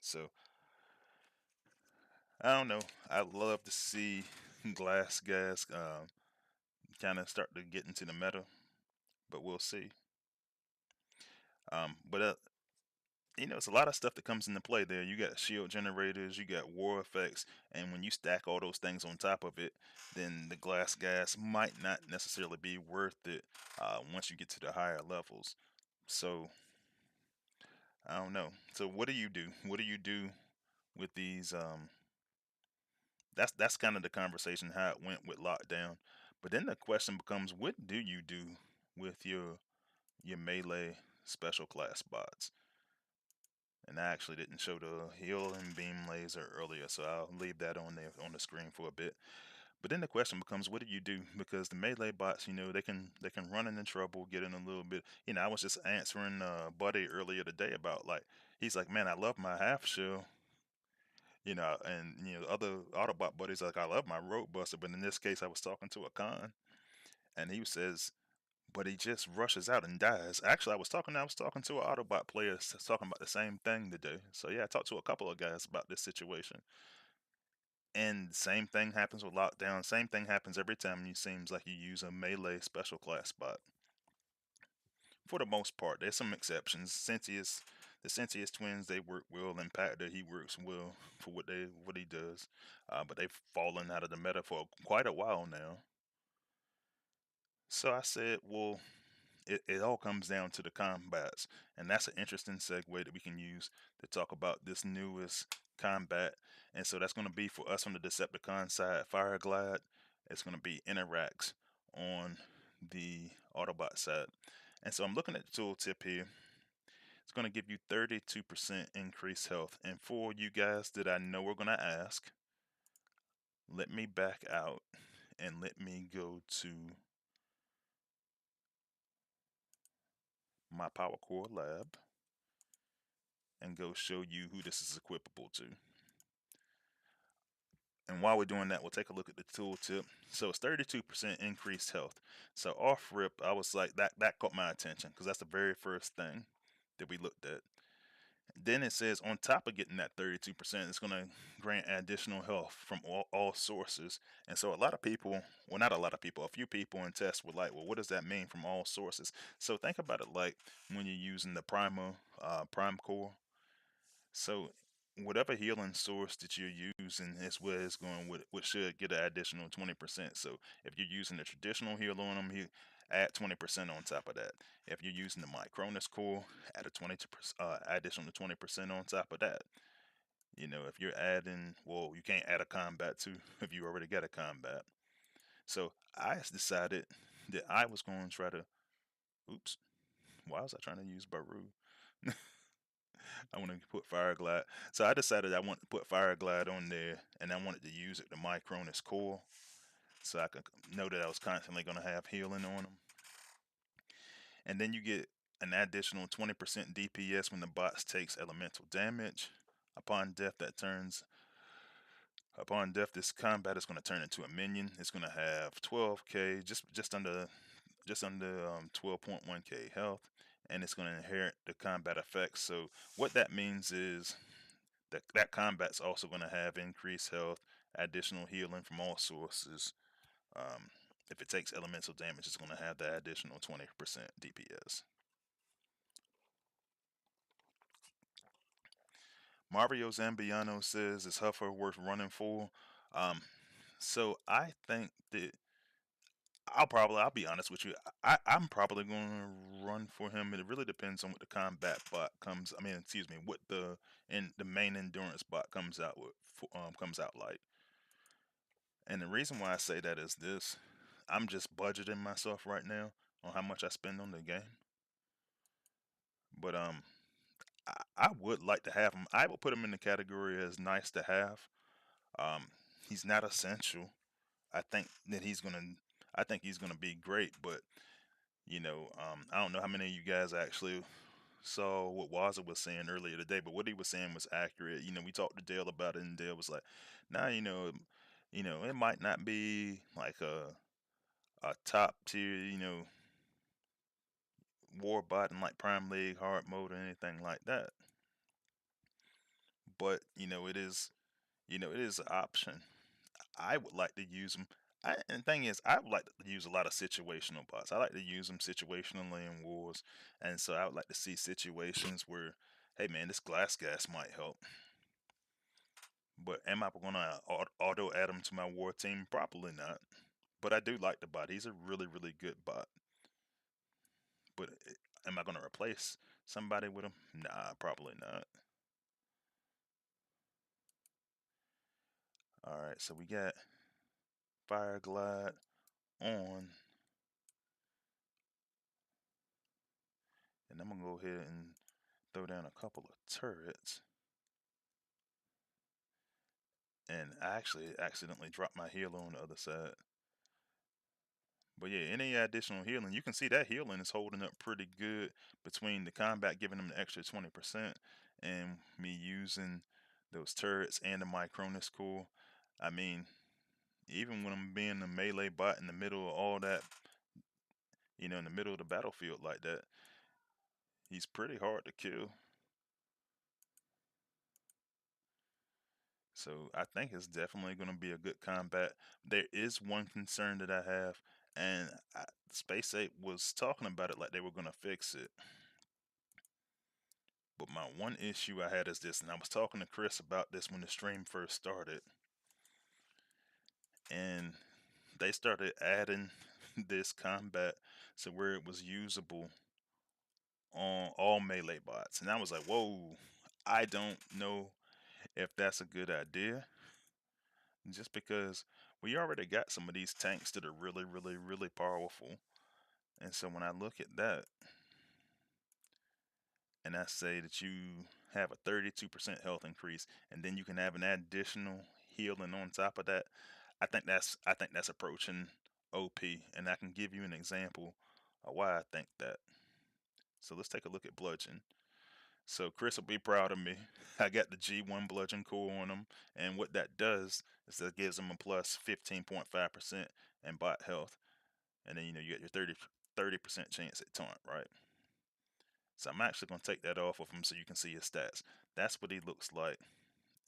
So I don't know. I love to see glass gas kind of start to get into the meta, but we'll see. But it's a lot of stuff that comes into play there. You got shield generators, you got war effects, and when you stack all those things on top of it, then the glass gas might not necessarily be worth it once you get to the higher levels. So I don't know. So what do you do? What do you do with these? That's kind of the conversation how it went with lockdown. But then the question becomes, what do you do with your melee special class bots? And I actually didn't show the heal and beam laser earlier, so I'll leave that on there on the screen for a bit. But then the question becomes, what do you do? Because the melee bots, they can run into trouble, get in a little bit. I was just answering Buddy earlier today about like he's like, man, I love my half shell, and other Autobot buddies like I love my road buster, but in this case, I was talking to a con, and he says, but he just rushes out and dies. Actually, I was talking to an Autobot player talking about the same thing today. So yeah, I talked to a couple of guys about this situation. And same thing happens with lockdown. Same thing happens every time you seems like you use a melee special class bot. For the most part, there's some exceptions. The Sentius twins, they work well. Impactor, he works well for what he does. But they've fallen out of the meta for quite a while now. So I said, well, it all comes down to the combats. And that's an interesting segue that we can use to talk about this newest combat. And so that's going to be for us on the Decepticon side, Fireglide. It's going to be Enerax on the Autobot side. And so I'm looking at the tooltip here. It's going to give you 32% increased health. And for you guys that I know are going to ask, let me back out and let me go to my Power Core Lab and go show you who this is equipable to. And while we're doing that, we'll take a look at the tooltip. So it's 32% increased health. So off rip, I was like, that caught my attention because that's the very first thing that we looked at. Then it says on top of getting that 32%, it's going to grant additional health from all sources. And so a lot of people, well, not a lot of people, a few people in tests were like, well, what does that mean from all sources? So think about it like when you're using the Prime Core. So whatever healing source that you're using is where it's going with, which should get an additional 20%. So if you're using the traditional heal on them, you add 20% on top of that. If you're using the Micronus core, add a 20% additional 20% on top of that. You know, if you're adding, well, you can't add a combat too if you already got a combat. So I decided that I was going to try to. Oops, why was I trying to use Baru? I want to put Fireglide. So I decided I want to put Fireglide on there, and I wanted to use it to Micronus core, so I could know that I was constantly going to have healing on them. And then you get an additional 20% DPS when the boss takes elemental damage. Upon death, that turns. Upon death, this combat is going to turn into a minion. It's going to have 12k, just under 12.1k health, and it's going to inherit the combat effects. So what that means is that combat's also going to have increased health, additional healing from all sources. Um, if it takes elemental damage, it's going to have that additional 20% DPS. Mario Zambiano says, "Is Huffer worth running for?" Um, so I think that I'll be honest with you. I'm probably going to run for him. It really depends on what the combat bot comes. I mean, excuse me, what the main endurance bot comes out with, comes out like. And the reason why I say that is this: I'm just budgeting myself right now on how much I spend on the game. But I would like to have him. I would put him in the category as nice to have. Um, he's not essential. I think that I think he's gonna be great, but I don't know how many of you guys actually saw what Waza was saying earlier today, but what he was saying was accurate. You know, we talked to Dale about it, and Dale was like, "Nah, it might not be like a top tier, war bot in like Prime League, hard mode, or anything like that. But it is an option. I would like to use them. And the thing is, I would like to use a lot of situational bots. I like to use them situationally in wars, and so I would like to see situations where, hey man, this glass gas might help. But am I going to auto add him to my war team? Probably not. But I do like the bot. He's a really, really good bot. But am I going to replace somebody with him? Nah, probably not. All right, so we got Fireglide on, and I'm gonna go ahead and throw down a couple of turrets. And I actually accidentally dropped my healer on the other side. But yeah, any additional healing, you can see that healing is holding up pretty good between the combat giving them the extra 20% and me using those turrets and the Micronus core. I mean, even when I'm being a melee bot in the middle of all that, in the middle of the battlefield like that, he's pretty hard to kill. So I think it's definitely going to be a good combat. There is one concern that I have, and Space 8 was talking about it like they were going to fix it. But my one issue I had is this, and I was talking to Chris about this when the stream first started, and they started adding this combat to where it was usable on all melee bots. And I was like, whoa, I don't know if that's a good idea. Just because we already got some of these tanks that are really, really, really powerful. And so when I look at that and I say that you have a 32% health increase and then you can have an additional healing on top of that, I think that's approaching OP, and I can give you an example of why I think that. So let's take a look at bludgeon. So Chris will be proud of me. I got the G1 bludgeon core on him, and what that does is that gives him a plus 15.5% and bot health, and then you get your 30% chance at taunt, right? So I'm actually gonna take that off of him so you can see his stats. That's what he looks like.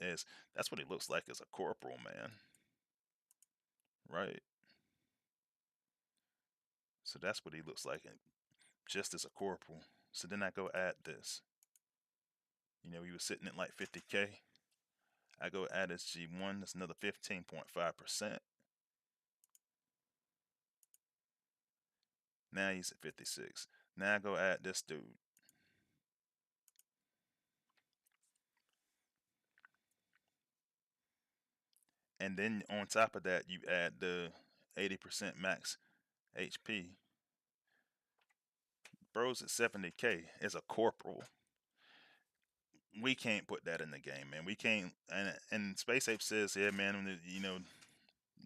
Is that's what he looks like as a corporal, man. Right. So that's what he looks like just as a corporal. So then I go add this. He was sitting at like 50K. I go add his G1. That's another 15.5%. Now he's at 56. Now I go add this dude. And then on top of that, you add the 80% max HP. Bro's at 70K as a corporal. We can't put that in the game, man. We can't. And Space Ape says, yeah, man,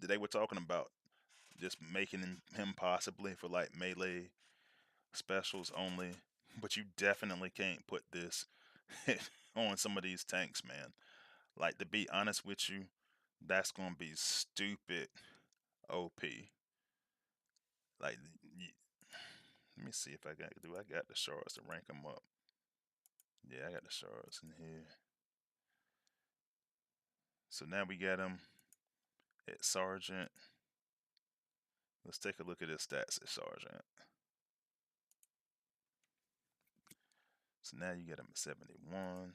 they were talking about just making him possibly for like melee specials only. But you definitely can't put this on some of these tanks, man. Like, to be honest with you, that's gonna be stupid OP. Like, let me see if I got the shards to rank them up. Yeah, I got the shards in here. So now we got him at sergeant. Let's take a look at his stats at sergeant. So now you get him at 71.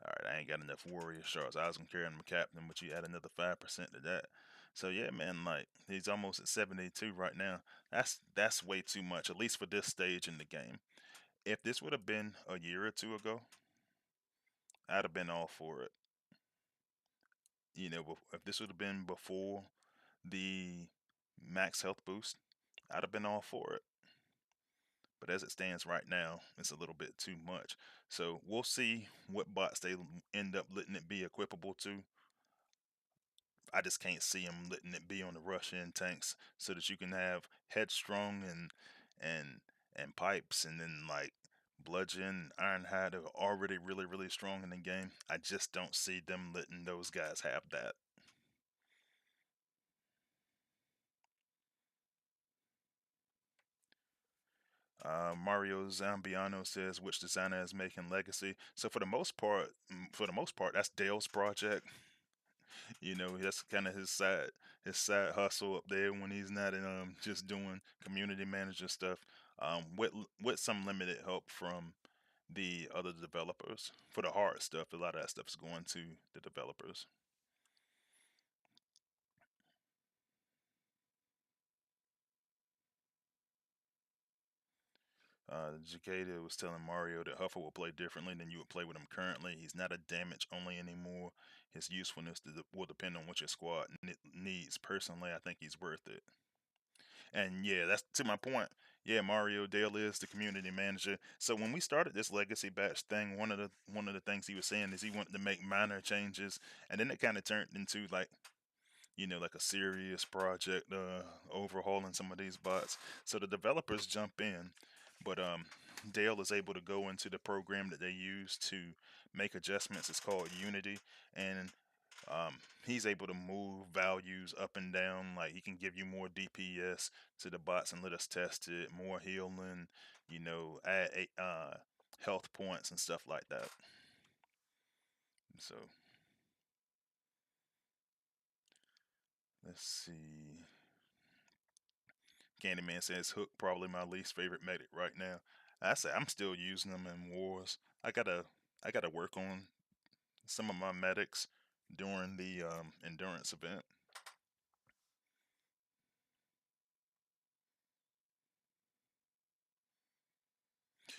Alright, I ain't got enough warrior shards. I was gonna carry him to captain, but you add another 5% to that. So yeah, man, like he's almost at 72 right now. That's way too much, at least for this stage in the game. If this would have been a year or two ago, I'd have been all for it. If this would have been before the max health boost, I'd have been all for it. But as it stands right now, it's a little bit too much. So we'll see what bots they end up letting it be equipable to. I just can't see them letting it be on the Russian tanks so that you can have headstrong and and pipes, and then like bludgeon, ironhide are already really strong in the game. I just don't see them letting those guys have that. Mario Zambiano says, which designer is making Legacy? So for the most part, that's Dale's project. That's kind of his side hustle up there when he's not in just doing community manager stuff. With some limited help from the other developers for the hard stuff. A lot of that stuff is going to the developers. Jacada was telling Mario that Huffer will play differently than you would play with him currently. He's not a damage only anymore. His usefulness will depend on what your squad needs. Personally, I think he's worth it. And yeah, that's to my point. Yeah, Mario Dale is the community manager. So when we started this legacy batch thing, one of the things he was saying is he wanted to make minor changes, and then it kind of turned into like a serious project, overhauling some of these bots. So the developers jump in, but Dale is able to go into the program that they use to make adjustments. It's called Unity, and he's able to move values up and down. Like he can give you more DPS to the bots and let us test it, more healing, add health points and stuff like that. So let's see. Candyman says Hook probably my least favorite medic right now. I say I'm still using them in wars. I gotta work on some of my medics during the endurance event.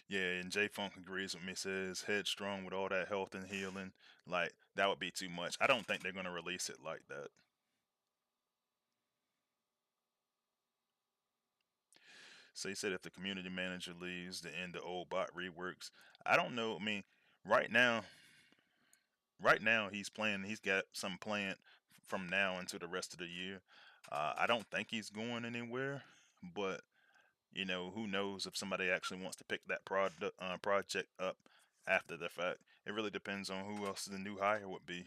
Yeah, and J Funk agrees with me. Says headstrong with all that health and healing, like that would be too much. I don't think they're gonna release it like that. So he said if the community manager leaves, the end the old bot reworks. I don't know. I mean, right now, right now he's playing. He's got some planned from now into the rest of the year. I don't think he's going anywhere, but who knows if somebody actually wants to pick that project up after the fact. It really depends on who else the new hire would be.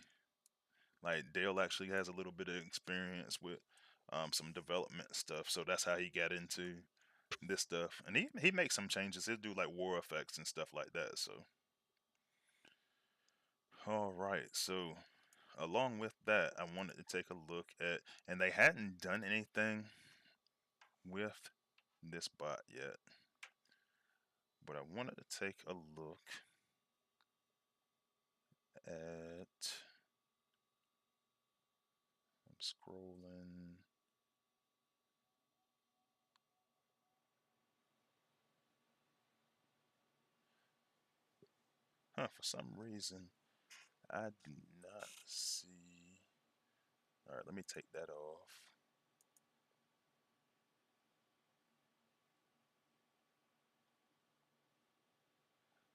Like Dale actually has a little bit of experience with some development stuff, so that's how he got into this stuff. And he makes some changes. He'll do like war effects and stuff like that. So, all right. So, along with that, I wanted to take a look at, and they hadn't done anything with this bot yet, but I wanted to take a look at. I'm scrolling. Huh, for some reason, I do not see. All right, let me take that off.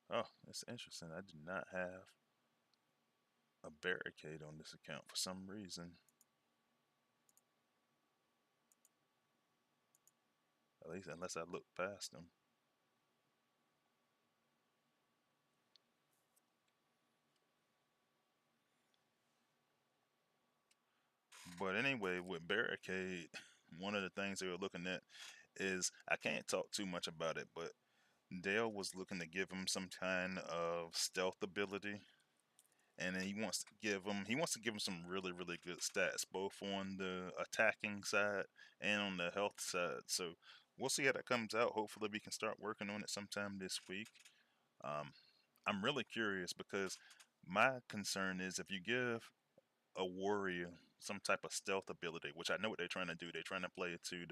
Oh, that's interesting. I do not have a barricade on this account for some reason. At least unless I look past them. But anyway, with barricade, one of the things they were looking at is I can't talk too much about it, but Dale was looking to give him some kind of stealth ability, and then he wants to give him some really good stats, both on the attacking side and on the health side. So we'll see how that comes out. Hopefully, we can start working on it sometime this week. Um, I'm really curious because my concern is if you give a warrior some type of stealth ability, which I know what they're trying to do. They're trying to play it to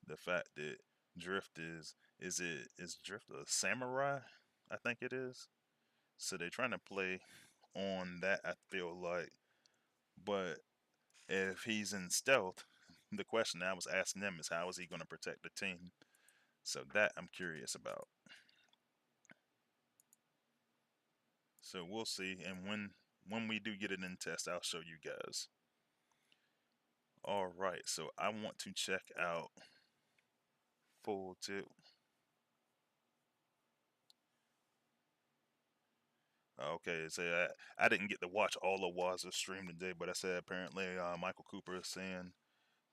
the fact that Drift is Drift a samurai? I think it is. So they're trying to play on that. I feel like, but if he's in stealth, the question I was asking them is how is he going to protect the team? So that I'm curious about. So we'll see, and when we do get it in test, I'll show you guys. All right, so I want to check out Full Tilt. Okay, so I didn't get to watch all of Waz's stream today, but I said apparently Michael Cooper is saying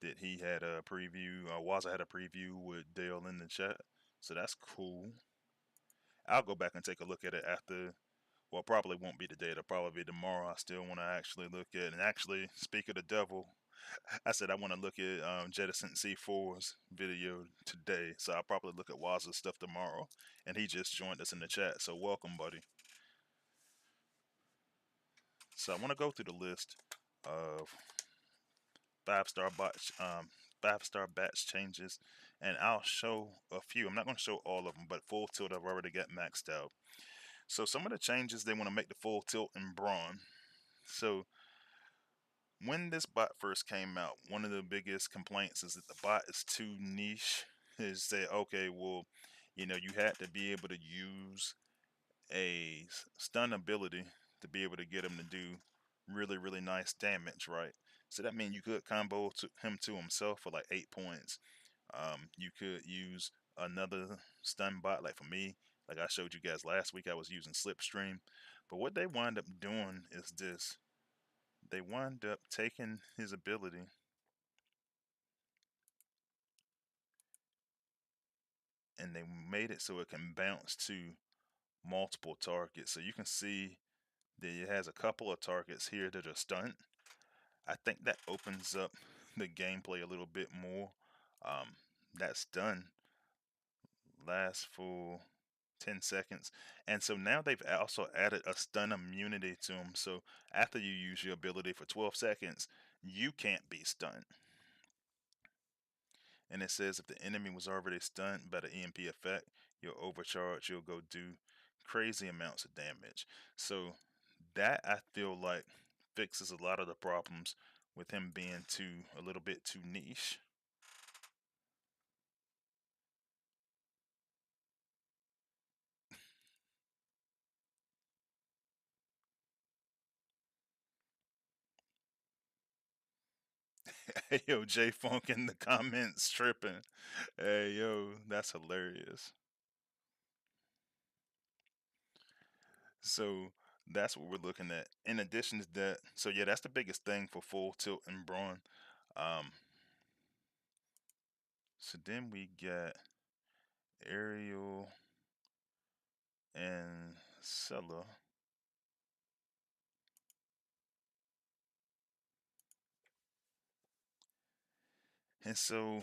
that he had a preview. Waza had a preview with Dale in the chat, so that's cool. I'll go back and take a look at it after. Well, probably won't be today. It'll probably be tomorrow. I still want to actually look at. And actually, speak of the devil, I said I want to look at Jettison C4's video today, so I'll probably look at Waza's stuff tomorrow. And he just joined us in the chat, so welcome, buddy. So I want to go through the list of five-star batch, 5-star batch changes, and I'll show a few. I'm not going to show all of them, but full tilt I've already got maxed out. So some of the changes they want to make the full tilt in brawn. So when this bot first came out, one of the biggest complaints is that the bot is too niche. Is say, okay, well, you had to be able to use a stun ability to be able to get him to do really nice damage, right? So that means you could combo him to himself for like 8 points. You could use another stun bot, like for me, like I showed you guys last week, I was using Slipstream. But what they wind up doing is this: they wind up taking his ability and they made it so it can bounce to multiple targets. So you can see that it has a couple of targets here that are stunned. I think that opens up the gameplay a little bit more. Um, that stun lasts for 10 seconds. And so now they've also added a stun immunity to them. So after you use your ability for 12 seconds, you can't be stunned. And it says if the enemy was already stunned by the EMP effect, you'll overcharge, you'll go do crazy amounts of damage. So that I feel like fixes a lot of the problems with him being a little bit too niche. Hey, yo, J Funk in the comments tripping. Hey, yo, that's hilarious. So that's what we're looking at. In addition to that, so yeah, that's the biggest thing for full tilt and brawn. Um, so then we got Ariel and Scylla. And so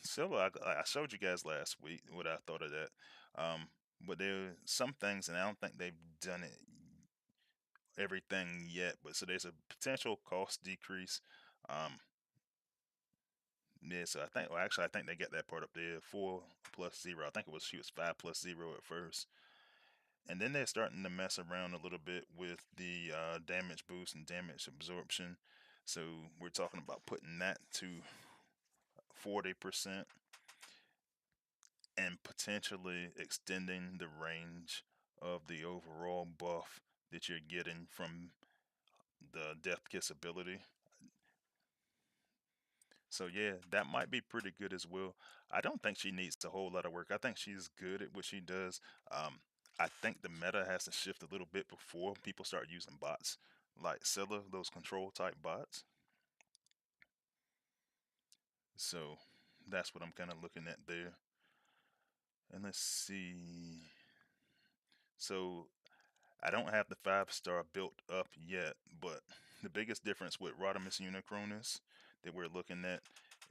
Scylla, I showed you guys last week what I thought of that. Um, but there are some things, and I don't think they've done it everything yet. But so there's a potential cost decrease. Um, yeah, so I think, well, actually, I think they get that part up there, 4+0. I think it was she was 5+0 at first, and then they're starting to mess around a little bit with the damage boost and damage absorption. So we're talking about putting that to 40% and potentially extending the range of the overall buff that you're getting from the Death Kiss ability. So yeah, that might be pretty good as well. I don't think she needs a whole lot of work. I think she's good at what she does. Um, I think the meta has to shift a little bit before people start using bots like Scylla, those control type bots. So that's what I'm kind of looking at there. And let's see. So I don't have the 5-star built up yet, but the biggest difference with Rodimus Unicronus that we're looking at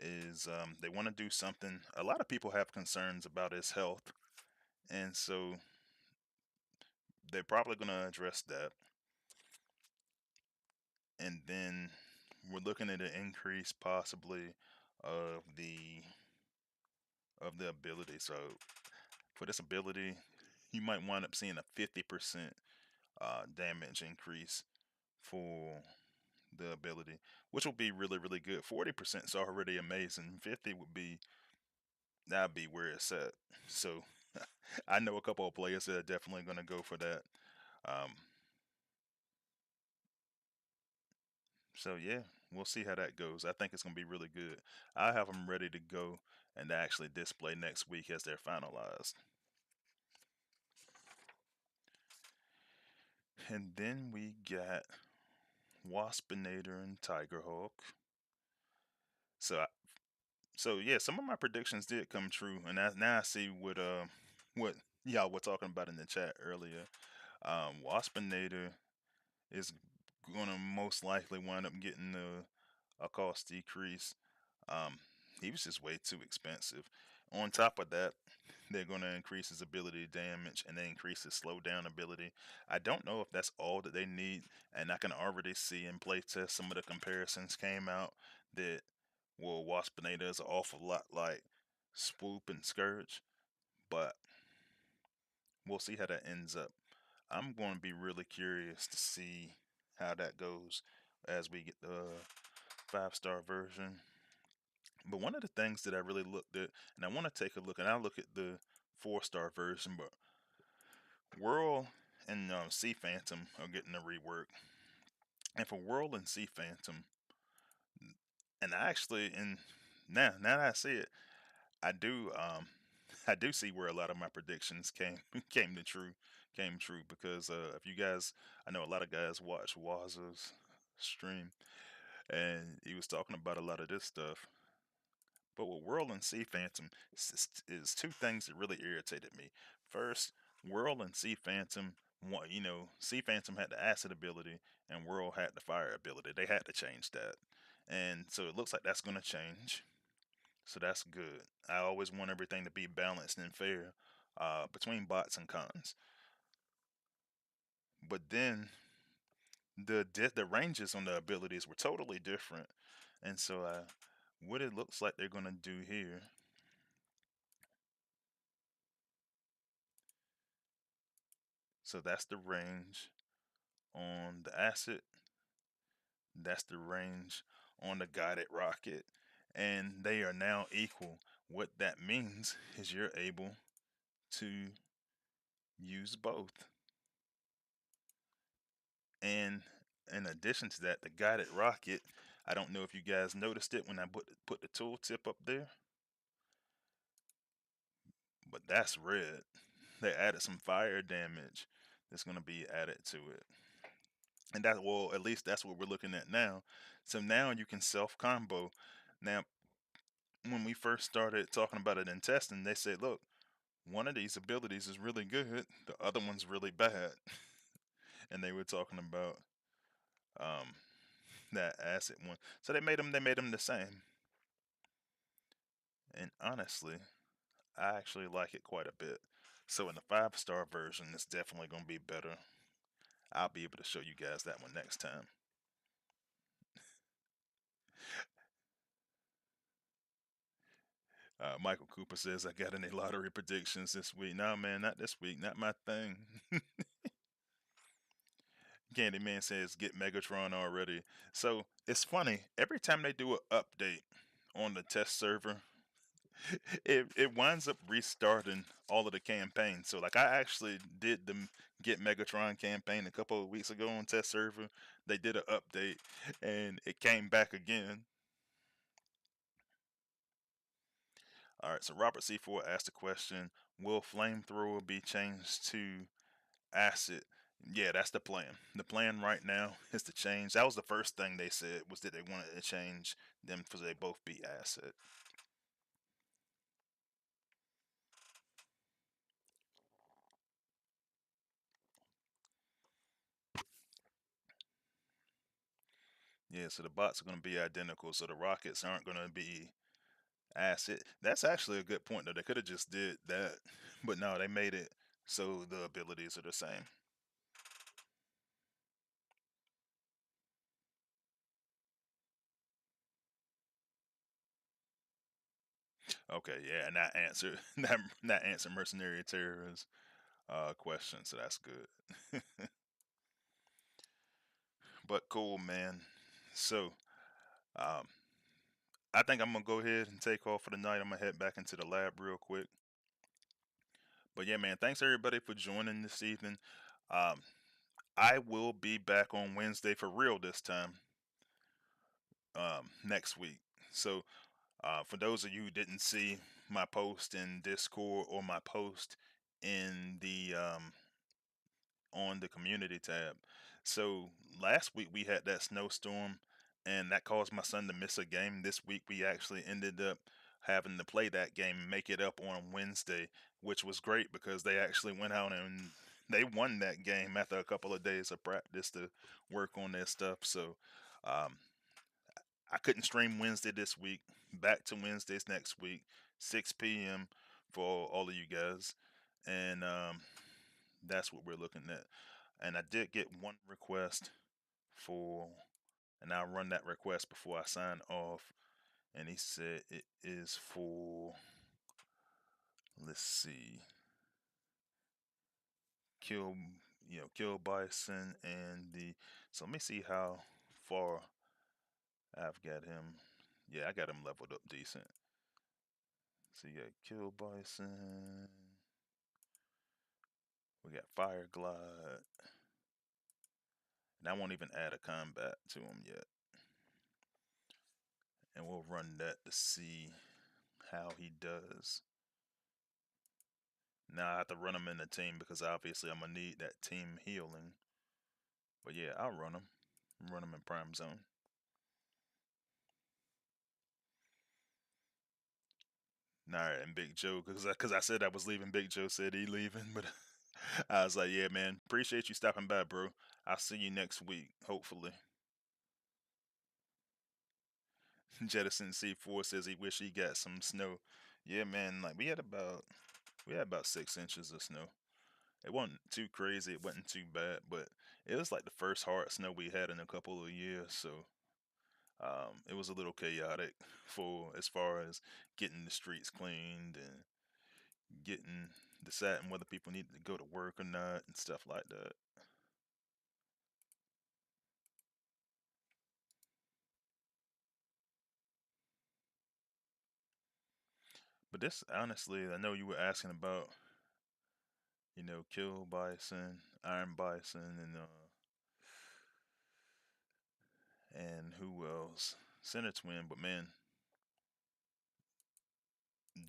is they want to do something. A lot of people have concerns about his health, and so they're probably going to address that. And then we're looking at an increase possibly of the ability. So for this ability, you might wind up seeing a 50% damage increase for the ability, which will be really, really good. 40% is already amazing. 50 would be that'd be where it's at. So I know a couple of players that are definitely going to go for that. Um, so yeah, we'll see how that goes. I think it's going to be really good. I have them ready to go and actually display next week as they're finalized. And then we got Waspinator and Tigerhawk. So so yeah, some of my predictions did come true, and now I see what y'all were talking about in the chat earlier. Waspinator is gonna most likely wind up getting a cost decrease. Um, he was just way too expensive. On top of that, they're gonna increase his ability damage and they increase his slowdown ability. I don't know if that's all that they need, and I can already see in playtest some of the comparisons came out that well, Waspinator is an awful lot like Swoop and Scourge, but we'll see how that ends up. I'm going to be really curious to see how that goes as we get the 5-star version. But one of the things that I really looked at, and I want to take a look, and I look at the 4-star version, but Whirl and Sea Phantom are getting a rework. And for Whirl and Sea Phantom, and I actually, and now that I see it, I do I do see where a lot of my predictions came to true came true because if you guys, I know a lot of guys watch Waz's stream and he was talking about a lot of this stuff. But with Whirl and Sea Phantom is two things that really irritated me. First, Whirl and Sea Phantom, Sea Phantom had the acid ability and Whirl had the fire ability. They had to change that, and so it looks like that's going to change. So that's good. I always want everything to be balanced and fair between bots and cons. But then the ranges on the abilities were totally different, and so what it looks like they're gonna do here. So that's the range on the acid. That's the range on the guided rocket, and they are now equal. What that means is you're able to use both. And in addition to that, the guided rocket, I don't know if you guys noticed it when I put the tooltip up there, but that's red. They added some fire damage that's going to be added to it. And that, well, at least that's what we're looking at now. So now you can self combo. Now, when we first started talking about it in testing, they said, look, one of these abilities is really good, the other one's really bad. And they were talking about um, that acid one. So they made them the same. And honestly, I actually like it quite a bit. So in the 5-star version, it's definitely going to be better. I'll be able to show you guys that one next time. Michael Cooper says, I got any lottery predictions this week? No, man, not this week. Not my thing. Candyman says, get Megatron already. So it's funny. Every time they do an update on the test server, it winds up restarting all of the campaigns. So, like, I actually did the Get Megatron campaign a couple of weeks ago on test server. They did an update and it came back again. All right, so Robert C4 asked the question, will flamethrower be changed to acid? Yeah, that's the plan. The plan right now is to change. That was the first thing they said, was that they wanted to change them because they both be acid. Yeah, so the bots are going to be identical. So the rockets aren't going to be acid. That's actually a good point though. They could have just did that, but no, they made it so the abilities are the same. Okay, yeah, and that answer that answer mercenary terrorist question, so that's good. But cool, man. So um, I think I'm gonna go ahead and take off for the night. I'm gonna head back into the lab real quick. But yeah, man, thanks everybody for joining this evening. Um, I will be back on Wednesday for real this time. Next week. So for those of you who didn't see my post in Discord or my post in the on the community tab, so last week we had that snowstorm, and that caused my son to miss a game. This week we actually ended up having to play that game and make it up on Wednesday, which was great because they actually went out and they won that game after a couple of days of practice to work on their stuff. So um, I couldn't stream Wednesday this week. Back to Wednesdays next week, 6 p.m. for all of you guys, and that's what we're looking at. And I did get one request for, and I'll run that request before I sign off. And he said it is for, let's see, kill, kill bison and the. So let me see how far I've got him. Yeah, I got him leveled up decent. So you got kill bison. We got Fireglide. And I won't even add a combat to him yet. And we'll run that to see how he does. Now I have to run him in the team because obviously I'm going to need that team healing. But yeah, I'll run him. Run him in Prime Zone. Alright, and Big Joe, because I said I was leaving, Big Joe said he leaving. But I was like, yeah, man, appreciate you stopping by, bro. I'll see you next week, hopefully. Jettison C4 says he wish he got some snow. Yeah, man, like we had about 6 inches of snow. It wasn't too crazy, it wasn't too bad, but it was like the first hard snow we had in a couple of years, so it was a little chaotic for as far as getting the streets cleaned and getting deciding whether people needed to go to work or not and stuff like that. But this honestly, I know you were asking about, kill bison, iron bison, and who else? was Center Twin, but man,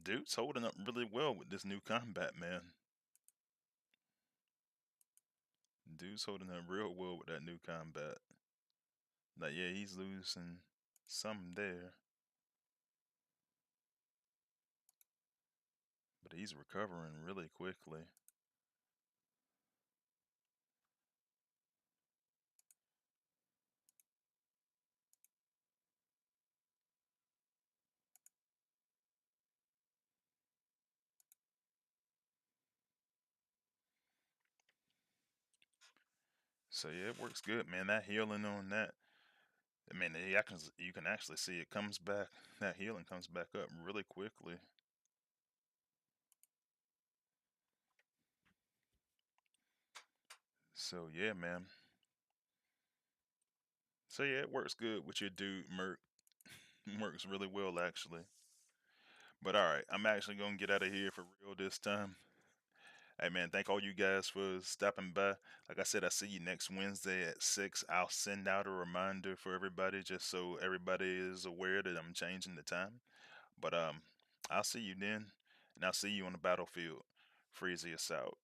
dude's holding up really well with this new combat, man. Dude's holding up real well with that new combat. Like, yeah, he's losing some there, but he's recovering really quickly. So yeah, it works good, man. That healing on that, I mean, you can actually see it comes back. That healing comes back up really quickly. So yeah, man. So yeah, it works good with your dude Merc. Works really well actually. But all right, I'm actually gonna get out of here for real this time. Hey man, thank all you guys for stopping by. Like I said, I see you next Wednesday at 6. I'll send out a reminder for everybody just so everybody is aware that I'm changing the time. But I'll see you then, and I'll see you on the battlefield. Freezy us out.